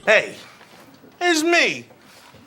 Hey, it's me,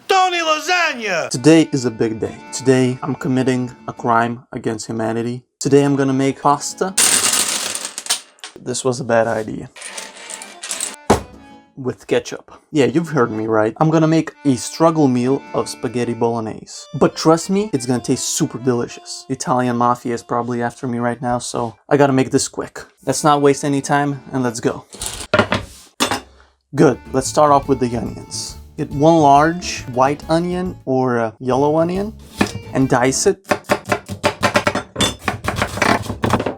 Tony Lasagna! Today is a big day. Today I'm committing a crime against humanity. Today I'm gonna make pasta. This was a bad idea. With ketchup. Yeah, you've heard me right. I'm gonna make a struggle meal of spaghetti bolognese. But trust me, it's gonna taste super delicious. The Italian mafia is probably after me right now, so I gotta make this quick. Let's not waste any time and let's go. Good, let's start off with the onions. Get one large white onion or a yellow onion and dice it.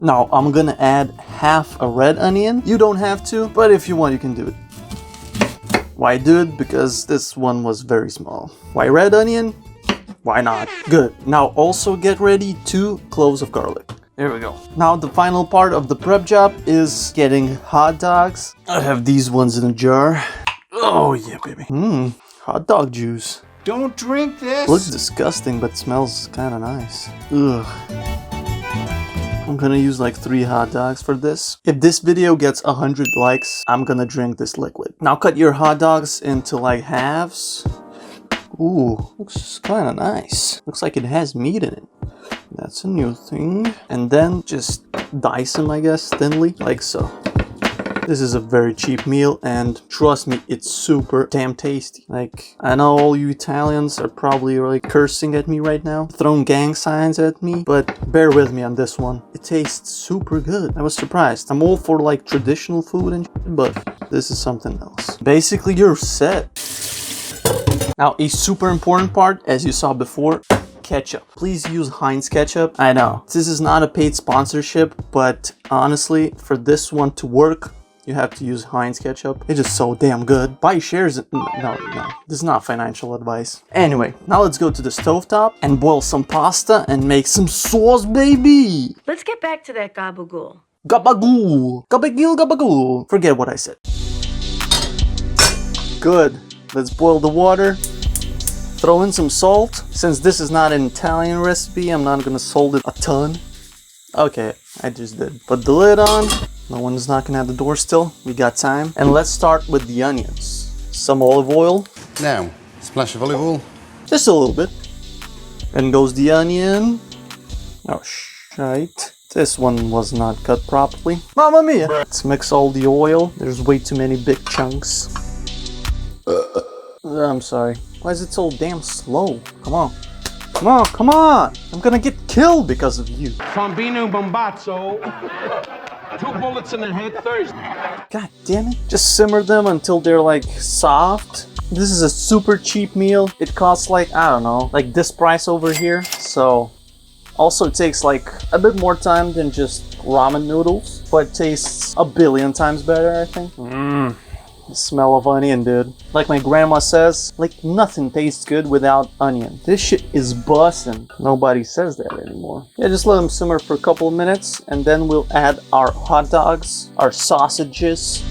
Now I'm gonna add half a red onion. You don't have to, but if you want, you can do it. Why do it? Because this one was very small. Why red onion? Why not? Good. Now also get ready 2 cloves of garlic. There we go. Now the final part of the prep job is getting hot dogs. I have these ones in a jar. Oh yeah, baby. Hot dog juice. Don't drink this! Looks disgusting, but smells kind of nice. Ugh. I'm gonna use like 3 hot dogs for this. If this video gets 100 likes, I'm gonna drink this liquid. Now cut your hot dogs into like halves. Ooh, looks kind of nice. Looks like it has meat in it. That's a new thing. And then just dice them, I guess, thinly, like so. This is a very cheap meal, and trust me, it's super damn tasty. Like, I know all you Italians are probably like cursing at me right now, throwing gang signs at me, but bear with me on this one. It tastes super good. I was surprised. I'm all for like traditional food and shit, but this is something else. Basically, you're set. Now, a super important part, as you saw before, ketchup. Please use Heinz ketchup. I know, this is not a paid sponsorship, but honestly, for this one to work, you have to use Heinz ketchup. It's just so damn good. Buy shares. No. This is not financial advice. Anyway, now let's go to the stovetop and boil some pasta and make some sauce, baby. Let's get back to that gabagool. Gabagool. Gabagool, gabagool. Forget what I said. Good. Let's boil the water. Throw in some salt. Since this is not an Italian recipe, I'm not gonna salt it a ton. Okay, I just did. Put the lid on. No one's knocking at the door still. We got time. And let's start with the onions. Some olive oil. Now, splash of olive oil. Just a little bit. And goes the onion. Oh, shite. This one was not cut properly. Mamma mia! Let's mix all the oil. There's way too many big chunks. I'm sorry. Why is it so damn slow? Come on. Come on, come on! I'm gonna get killed because of you. Bambino Bombazzo. 2 bullets in the head Thursday. God damn it. Just simmer them until they're like soft. This is a super cheap meal. It costs like, I don't know, like this price over here. So also it takes like a bit more time than just ramen noodles, but it tastes a billion times better, I think. The smell of onion, dude. Like my grandma says, like nothing tastes good without onion. This shit is bussin'. Nobody says that anymore. Yeah, just let them simmer for a couple of minutes and then we'll add our hot dogs, our sausages.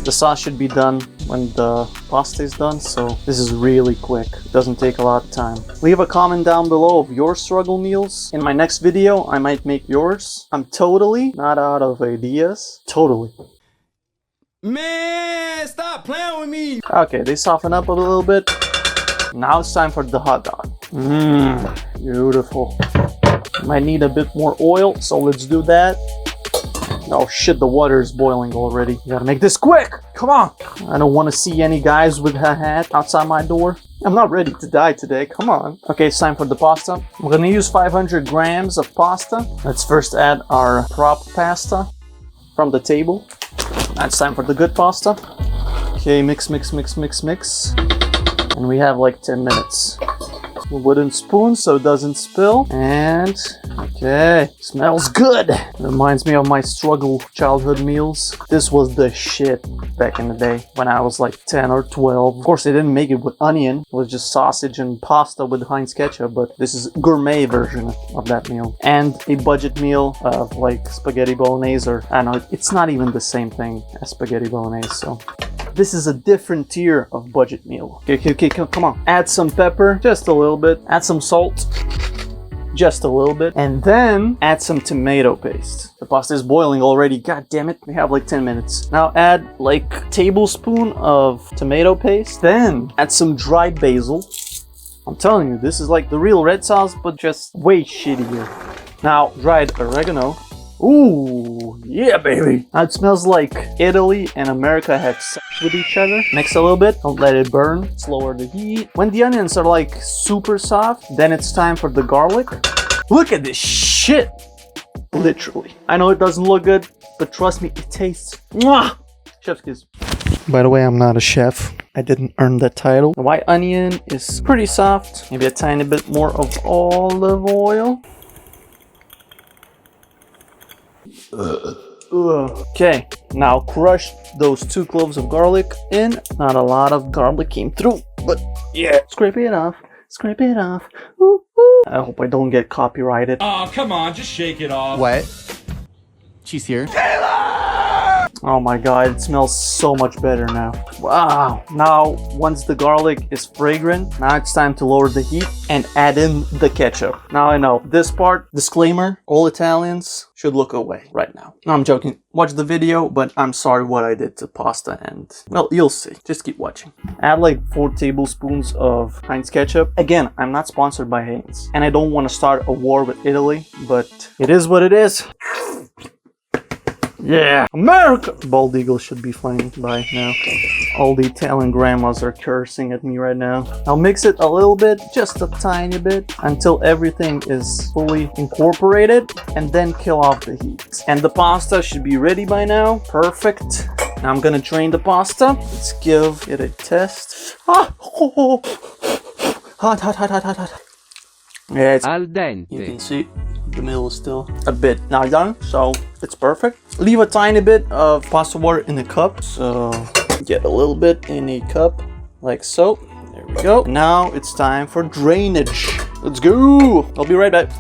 The sauce should be done when the pasta is done, so this is really quick. It doesn't take a lot of time. Leave a comment down below of your struggle meals. In my next video, I might make yours. I'm totally not out of ideas. Totally. Man, stop playing with me. Okay, they soften up a little bit. Now it's time for the hot dog. Beautiful. Might need a bit more oil, so let's do that. Oh shit, the water is boiling already. You gotta make this quick. Come on. I don't want to see any guys with a hat outside my door. I'm not ready to die today. Come on. Okay, it's time for the pasta. We're gonna use 500 grams of pasta. Let's first add our prop pasta from the table. Now it's time for the good pasta. Okay, mix. And we have like 10 minutes. A wooden spoon so it doesn't spill. And okay, smells good. Reminds me of my struggle childhood meals. This was the shit back in the day when I was like 10 or 12. Of course, they didn't make it with onion. It was just sausage and pasta with Heinz ketchup, but this is a gourmet version of that meal. And a budget meal of like spaghetti bolognese, or I don't know, it's not even the same thing as spaghetti bolognese, so this is a different tier of budget meal. Okay, come on. Add some pepper, just a little bit. Add some salt. just a little bit. And then add some tomato paste. The pasta is boiling already. God damn it. We have like 10 minutes. Now add like a tablespoon of tomato paste. Then add some dried basil. I'm telling you, this is like the real red sauce, but just way shittier. Now, dried oregano. Ooh, yeah, baby. Now it smells like Italy and America had sex with each other. Mix a little bit, don't let it burn. Let's lower the heat. When the onions are like super soft, then it's time for the garlic. Look at this shit. Literally. I know it doesn't look good, but trust me, it tastes. Mwah! Chef's kiss. By the way, I'm not a chef. I didn't earn that title. The white onion is pretty soft. Maybe a tiny bit more of olive oil. Okay, now crush those 2 cloves of garlic in. Not a lot of garlic came through, but yeah. Scrape it off. Scrape it off. Ooh, ooh. I hope I don't get copyrighted. Oh, come on, just shake it off. What? She's here. Oh my god, it smells so much better now. Wow. Now, once the garlic is fragrant, now it's time to lower the heat and add in the ketchup. Now I know, this part, disclaimer, all Italians should look away right now. No, I'm joking. Watch the video, but I'm sorry what I did to pasta and, well, you'll see. Just keep watching. Add like 4 tablespoons of Heinz ketchup. Again, I'm not sponsored by Heinz, and I don't want to start a war with Italy, but it is what it is. Yeah, America! Bald eagle should be flying by now. All the Italian grandmas are cursing at me right now. I'll mix it a little bit, just a tiny bit, until everything is fully incorporated, and then kill off the heat. And the pasta should be ready by now. Perfect. Now I'm gonna drain the pasta. Let's give it a test. Ah! Oh. Hot, hot, hot, hot, hot, hot. Yeah, it's al dente. You can see the middle is still a bit not done, so it's perfect. Leave a tiny bit of pasta water in the cup, so get a little bit in a cup like so. There we go. Now it's time for drainage. Let's go. I'll be right back.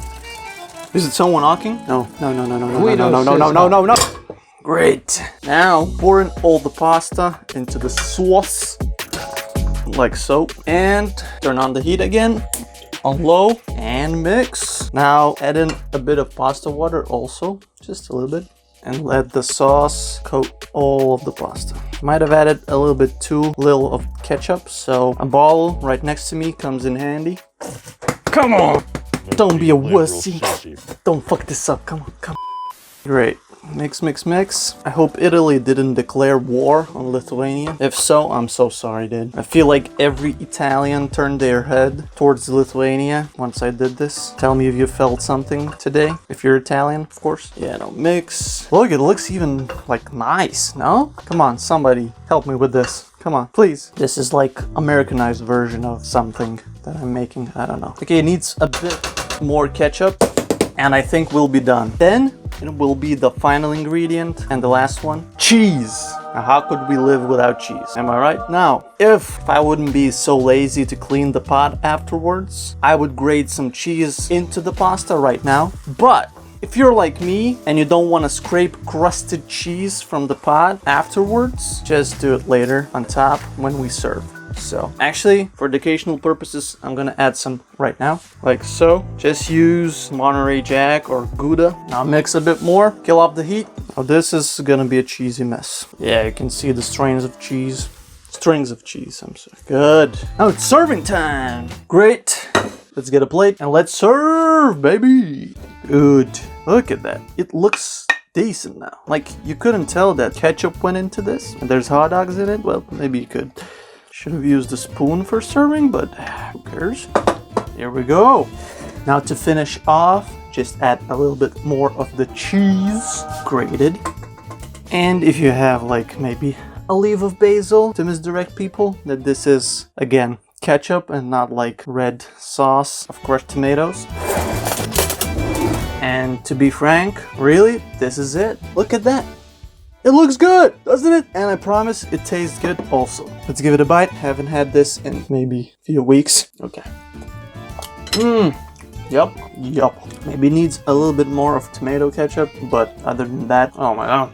Is it someone knocking? No. No. Great. Now pouring all the pasta into the sauce like so, and turn on the heat again. On low and mix. Now add in a bit of pasta water also, just a little bit, and let the sauce coat all of the pasta. Might have added a little bit too little of ketchup, so a bottle right next to me comes in handy. Come on! Don't be a wussy. Don't fuck this up. Come on, come on. Great. Mix, mix, mix. I hope Italy didn't declare war on Lithuania. If so, I'm so sorry, dude. I feel like every Italian turned their head towards Lithuania once I did this. Tell me if you felt something today. If you're Italian, of course. Yeah, no, mix. Look, it looks even, like, nice, no? Come on, somebody help me with this. Come on, please. This is like Americanized version of something that I'm making. I don't know. Okay, it needs a bit more ketchup, and I think we'll be done. Then it will be the final ingredient and the last one, cheese. Now, how could we live without cheese? Am I right? Now, if I wouldn't be so lazy to clean the pot afterwards, I would grate some cheese into the pasta right now. But if you're like me and you don't want to scrape crusted cheese from the pot afterwards, just do it later on top when we serve. So actually, for educational purposes, I'm gonna add some right now, like so. Just use Monterey Jack or Gouda. Now mix a bit more, kill off the heat. Now this is gonna be a cheesy mess. Yeah, you can see the strings of cheese. I'm sorry. Good. Now it's serving time. Great. Let's get a plate and let's serve, baby. Good. Look at that. It looks decent now. Like, you couldn't tell that ketchup went into this and there's hot dogs in it. Well, maybe you could. Should have used a spoon for serving, but who cares? Here we go. Now to finish off, just add a little bit more of the cheese, grated. And if you have like maybe a leaf of basil to misdirect people that this is, again, ketchup and not like red sauce of crushed tomatoes. And to be frank, really, this is it. Look at that. It looks good, doesn't it? And I promise it tastes good also. Let's give it a bite. Haven't had this in maybe a few weeks. Okay. Yup. Maybe needs a little bit more of tomato ketchup, but other than that, oh my god.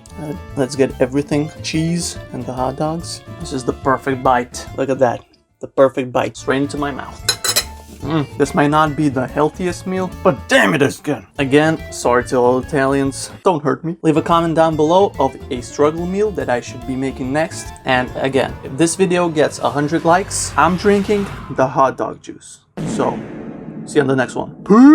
Let's get everything. Cheese and the hot dogs. This is the perfect bite. Look at that. The perfect bite. Straight into my mouth. This might not be the healthiest meal, but damn it, it's good. Again, sorry to all Italians. Don't hurt me. Leave a comment down below of a struggle meal that I should be making next. And again, if this video gets 100 likes, I'm drinking the hot dog juice. So, see you on the next one. Peace!